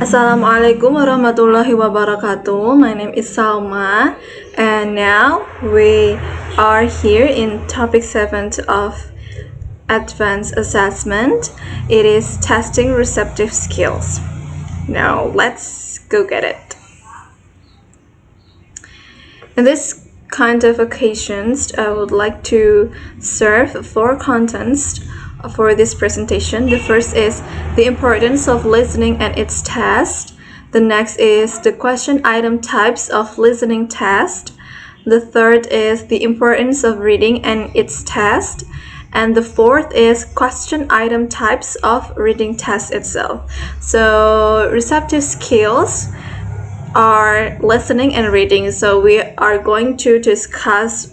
Assalamualaikum warahmatullahi wabarakatuh. My name is Salma, and now we are here in topic 7 of advanced assessment. It is testing receptive skills. Now let's go get it. In this kind of occasions, I would like to serve 4 contents for this presentation. The first is the importance of listening and its test. The next is the question item types of listening test. The third is the importance of reading and its test. And the fourth is question item types of reading test itself. So receptive skills are listening and reading. So we are going to discuss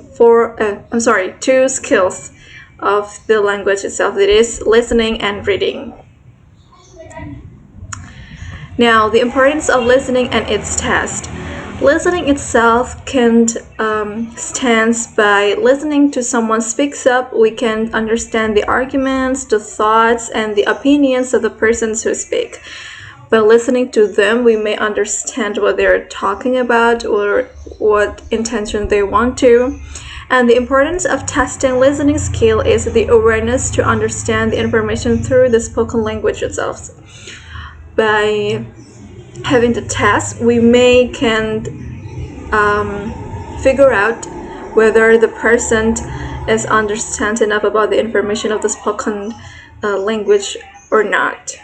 two skills of the language itself. That is listening and reading. Now, the importance of listening and its test. Listening itself can stands by listening to someone speaks up. We can understand the arguments, the thoughts, and the opinions of the persons who speak. By listening to them, we may understand what they're talking about or what intention they want to. And the importance of testing listening skill is the awareness to understand the information through the spoken language itself. By having the test, we can figure out whether the person is understand enough about the information of the spoken language or not.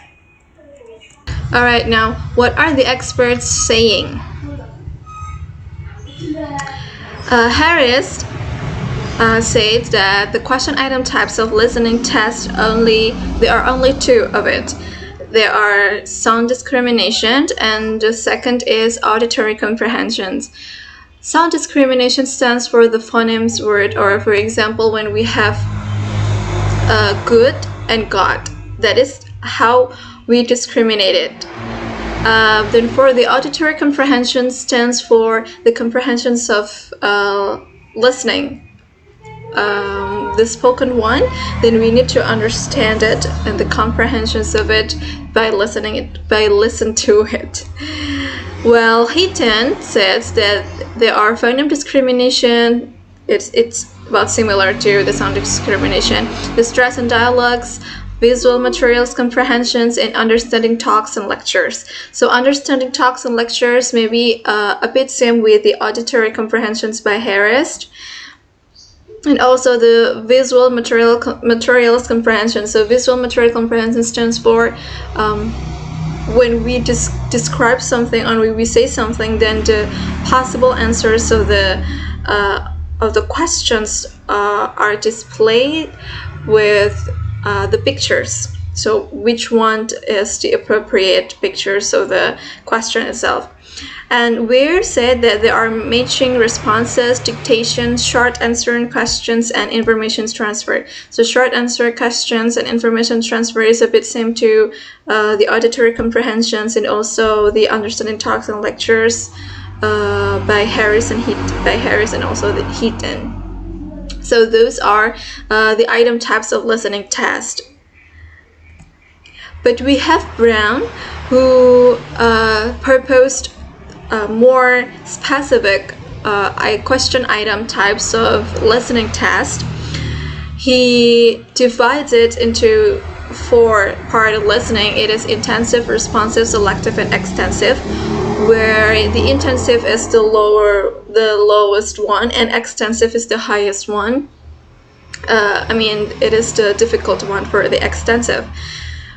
Alright, now what are the experts saying? Harris said that the question item types of listening test there are only 2 of it. There are sound discrimination, and the second is auditory comprehensions. Sound discrimination stands for the phonemes word, or for example, when we have good and God. That is how we discriminate it. Then for the auditory comprehension stands for the comprehensions of listening. The spoken one, then we need to understand it and the comprehensions of it by listening to it. Well, Heaton says that there are phoneme discrimination. It's about similar to the sound discrimination. The stress and dialogues, visual materials comprehensions, and understanding talks and lectures. So understanding talks and lectures may be a bit same with the auditory comprehensions by Harris. And also the visual materials comprehension. So visual material comprehension stands for when we describe something or when we say something, then the possible answers of the questions are displayed with the pictures. So which one is the appropriate pictures of the question itself. And Weir said that there are matching responses, dictation, short answering questions, and information transfer. So short answer questions and information transfer is a bit same to the auditory comprehensions and also the understanding talks and lectures by Harris and also the Heaton. So those are the item types of listening test. But we have Brown, who proposed more specific question item types of listening test. He divides it into 4 part of listening. It is intensive, responsive, selective, and extensive, where the intensive is the lowest one and extensive is the highest one. It is the difficult one for the extensive.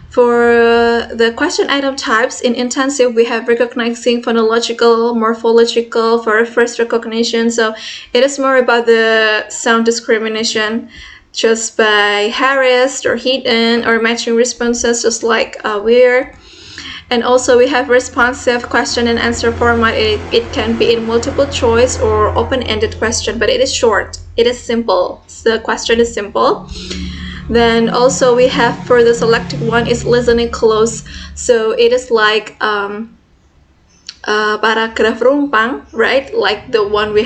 For the question item types, in intensive, we have recognizing phonological, morphological, for first recognition. So it is more about the sound discrimination just by Harris or Heaton, or matching responses just like Weir. And also we have responsive question and answer format. It can be in multiple choice or open-ended question, but it is short. It is simple. The question is simple. Then also we have for the selected one is listening close. So it is like paragraph rumpang, right? Like the one we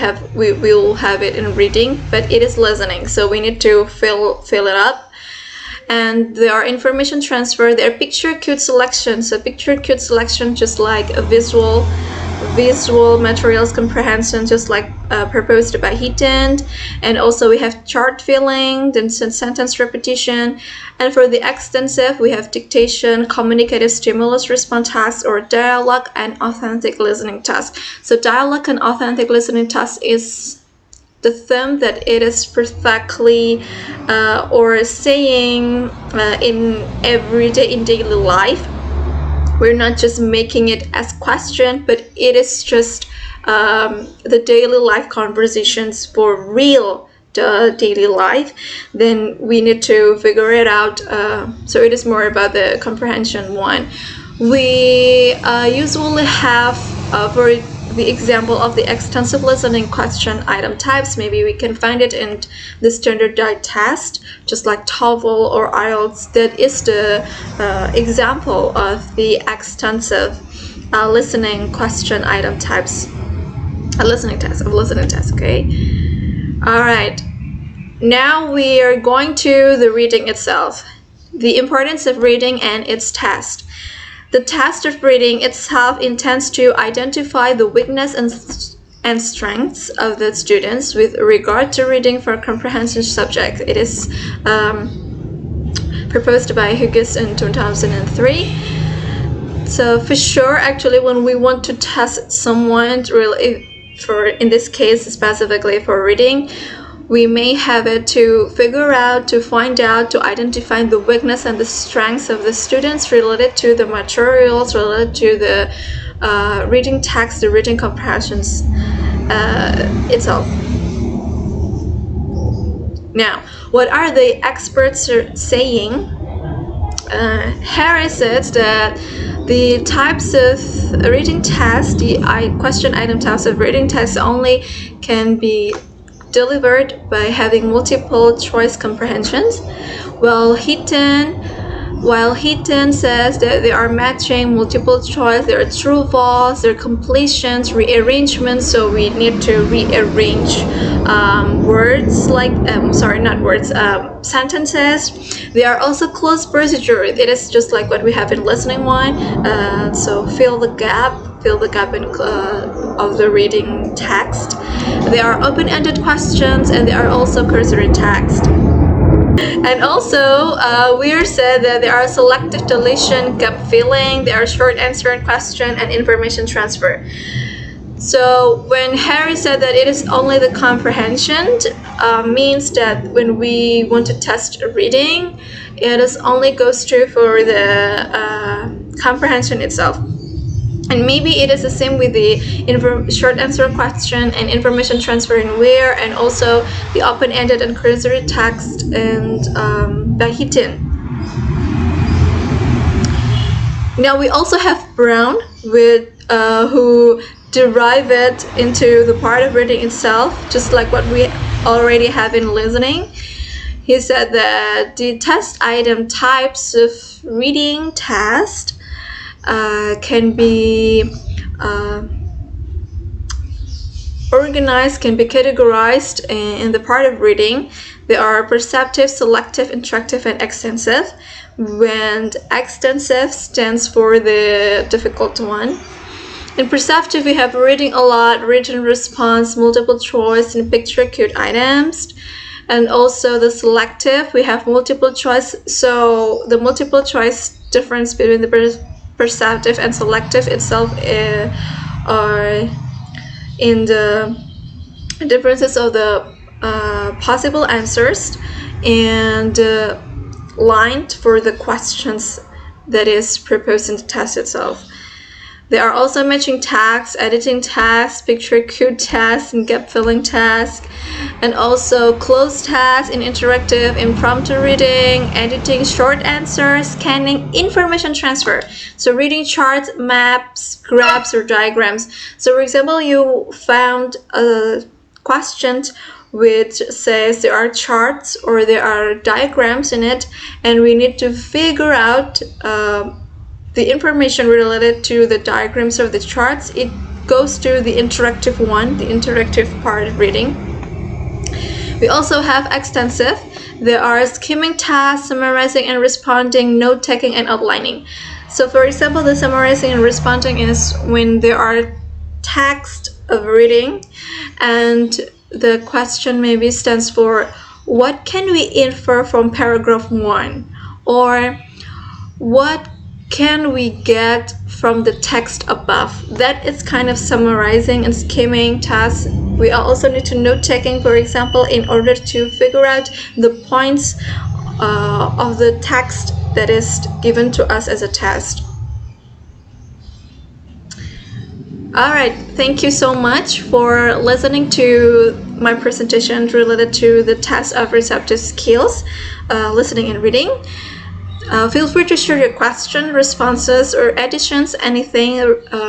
will have it in reading, but it is listening. So we need to fill it up. And there are information transfer, there are picture cue selection. So picture cue selection, just like a visual materials comprehension, just like proposed by Heaton. And also we have chart filling, then sentence repetition. And for the extensive, we have dictation, communicative stimulus response task, or dialogue and authentic listening task. So dialogue and authentic listening task is the theme that it is perfectly or saying in everyday, in daily life. We're not just making it as question, but it is just the daily life conversations for real, the daily life. Then we need to figure it out. So it is more about the comprehension one. We usually have for the example of the extensive listening question item types. Maybe we can find it in the standardized test, just like TOEFL or IELTS. That is the example of the extensive listening question item types. A listening test, okay? All right. Now we are going to the reading itself. The importance of reading and its test. The test of reading itself intends to identify the weakness and strengths of the students with regard to reading for comprehension subject. It is proposed by Hughes in 2003. So for sure, actually, when we want to test someone, really, for in this case specifically for reading, we may have it to figure out, to find out, to identify the weakness and the strengths of the students related to the materials, related to the reading text, the reading comprehensions itself. Now, what are the experts saying? Harry said that the types of reading tests, the question item types of reading tests only can be delivered by having multiple choice comprehensions, while Heaton says that they are matching, multiple choice, there are true false, there are completions, rearrangements. So we need to rearrange words, like sentences. They are also closed procedure. It is just like what we have in listening one. So fill the gap in, of the reading text. There are open-ended questions, and there are also cursory text. And also, Weir said that there are selective deletion, gap filling, there are short answer and question, and information transfer. So when Harry said that it is only the comprehension, means that when we want to test reading, it is only goes through for the comprehension itself. And maybe it is the same with the short answer question and information transfer in Weir, and also the open-ended and cursory text and by Heaton. Now we also have Brown with who derive it into the part of reading itself, just like what we already have in listening. He said that the test item types of reading test can be organized, can be categorized in the part of reading. They are perceptive, selective, interactive, and extensive. When extensive stands for the difficult one. In perceptive, we have reading a lot, reading response, multiple choice, and picture cued items. And also the selective, we have multiple choice. So the multiple choice difference between the perceptive and selective itself are in the differences of the possible answers and lined for the questions that is proposed in the test itself. There are also matching tasks, editing tasks, picture cue tasks, and gap filling tasks, and also closed tasks in interactive, impromptu reading, editing, short answers, scanning, information transfer. So reading charts, maps, graphs, or diagrams. So for example, you found a question which says there are charts or there are diagrams in it, and we need to figure out the information related to the diagrams or the charts. It goes to the interactive one, the interactive part of reading. We also have extensive. There are skimming tasks, summarizing and responding, note taking, and outlining. So, for example, the summarizing and responding is when there are text of reading, and the question maybe stands for what can we infer from paragraph 1, or what can we get from the text above. That is kind of summarizing and skimming tasks. We also need to note taking, for example, in order to figure out the points of the text that is given to us as a test. Alright, thank you so much for listening to my presentation related to the test of receptive skills, listening and reading. Feel free to share your question, responses, or additions, anything.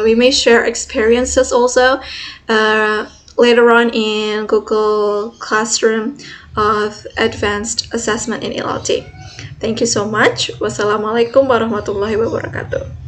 We may share experiences also later on in Google Classroom of Advanced Assessment in ELT. Thank you so much. Wassalamualaikum warahmatullahi wabarakatuh.